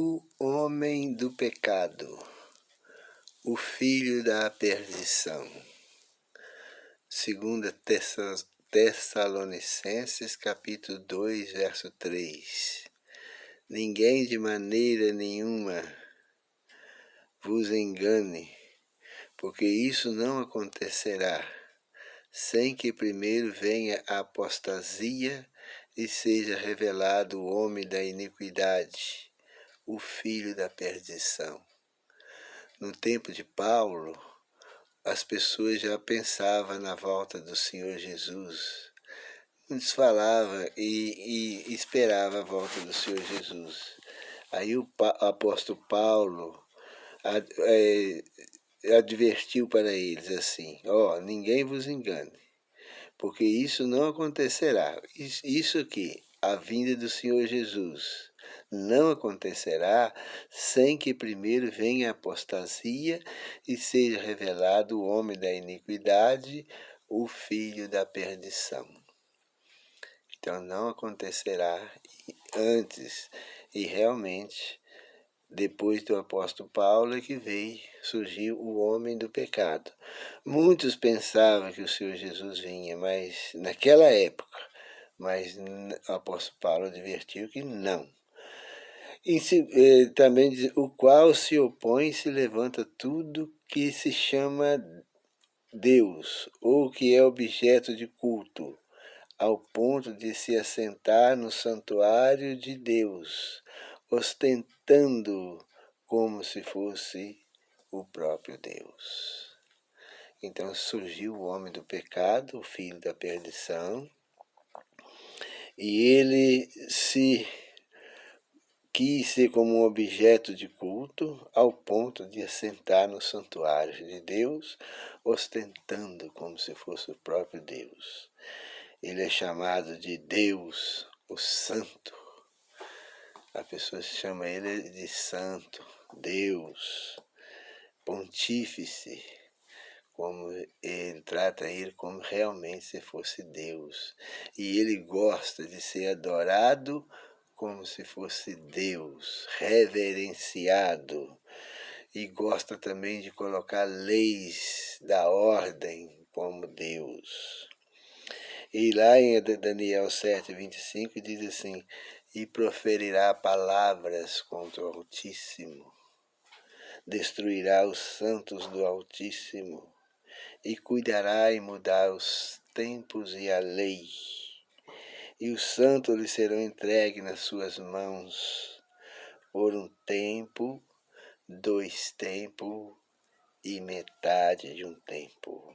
O homem do pecado, o filho da perdição. 2 Tessalonicenses, capítulo 2, verso 3. Ninguém de maneira nenhuma vos engane, porque isso não acontecerá, sem que primeiro venha a apostasia e seja revelado o homem da iniquidade, o filho da perdição. No tempo de Paulo, as pessoas já pensavam na volta do Senhor Jesus. Muitos falavam e esperavam a volta do Senhor Jesus. Aí o apóstolo Paulo advertiu para eles assim: ninguém vos engane, porque isso não acontecerá. Isso aqui, a vinda do Senhor Jesus, não acontecerá sem que primeiro venha a apostasia e seja revelado o homem da iniquidade, o filho da perdição. Então não acontecerá antes, e realmente, depois do apóstolo Paulo é que surgiu o homem do pecado. Muitos pensavam que o Senhor Jesus vinha, mas naquela época, mas o apóstolo Paulo advertiu que não. E também diz: o qual se opõe e se levanta tudo que se chama Deus, ou que é objeto de culto, ao ponto de se assentar no santuário de Deus, ostentando como se fosse o próprio Deus. Então surgiu o homem do pecado, o filho da perdição, e ele quis ser como um objeto de culto, ao ponto de assentar no santuário de Deus, ostentando como se fosse o próprio Deus. Ele é chamado de Deus, o Santo. A pessoa chama ele de Santo, Deus, Pontífice, como ele trata ele como realmente se fosse Deus. E ele gosta de ser adorado como se fosse Deus, reverenciado. E gosta também de colocar leis da ordem como Deus. E lá em Daniel 7:25 diz assim: e proferirá palavras contra o Altíssimo, destruirá os santos do Altíssimo, e cuidará em mudar os tempos e a lei, e os santos lhe serão entregues nas suas mãos, por um tempo, 2 tempos e metade de um tempo.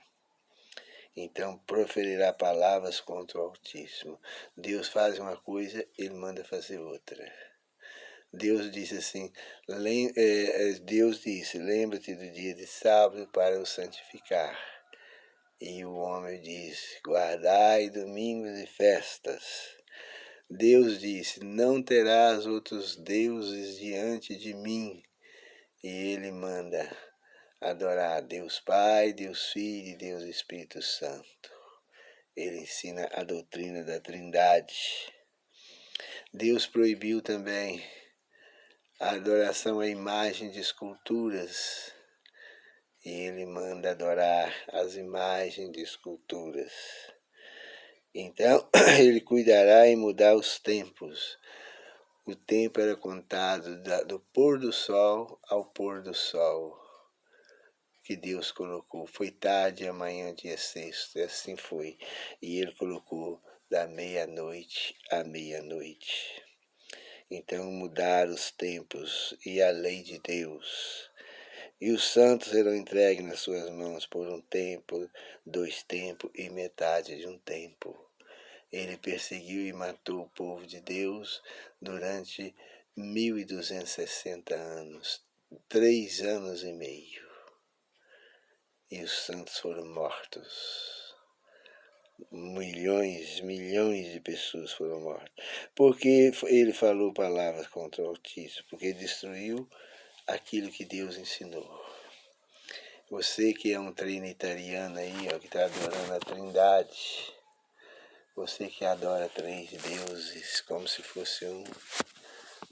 Então proferirá palavras contra o Altíssimo. Deus faz uma coisa, ele manda fazer outra. Deus disse assim, lembra-te do dia de sábado para o santificar. E o homem diz, guardai domingos e festas. Deus disse, não terás outros deuses diante de mim. E ele manda adorar Deus Pai, Deus Filho e Deus Espírito Santo. Ele ensina a doutrina da Trindade. Deus proibiu também a adoração à imagem de esculturas. E ele manda adorar as imagens de esculturas. Então, ele cuidará em mudar os tempos. O tempo era contado do pôr do sol ao pôr do sol, que Deus colocou. Foi tarde, amanhã, dia 6º, e assim foi. E ele colocou da meia-noite à meia-noite. Então mudaram os tempos e a lei de Deus. E os santos serão entregues nas suas mãos por um tempo, 2 tempos e metade de um tempo. Ele perseguiu e matou o povo de Deus durante 1260 anos, 3 anos e meio. E os santos foram mortos. Milhões de pessoas foram mortas. Porque ele falou palavras contra o Altíssimo, porque destruiu aquilo que Deus ensinou. Você que é um trinitariano aí, que está adorando a Trindade, você que adora 3 deuses como se fosse um,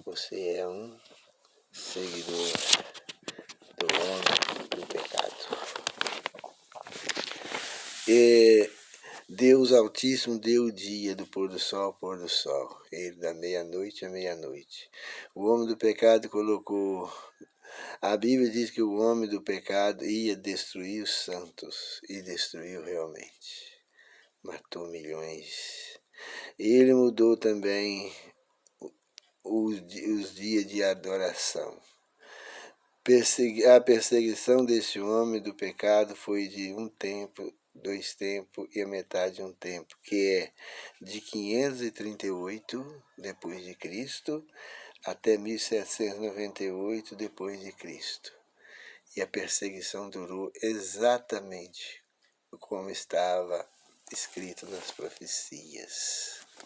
você é um seguidor do homem do pecado. E Deus Altíssimo deu o dia do pôr do sol ao pôr do sol, ele da meia-noite à meia-noite. O homem do pecado colocou... A Bíblia diz que o homem do pecado ia destruir os santos, e destruiu realmente. Matou milhões. Ele mudou também os dias de adoração. A perseguição desse homem do pecado foi de um tempo, 2 tempos e a metade de um tempo, que é de 538 depois de Cristo até 1798 depois de Cristo. E a perseguição durou exatamente como estava escrito nas profecias.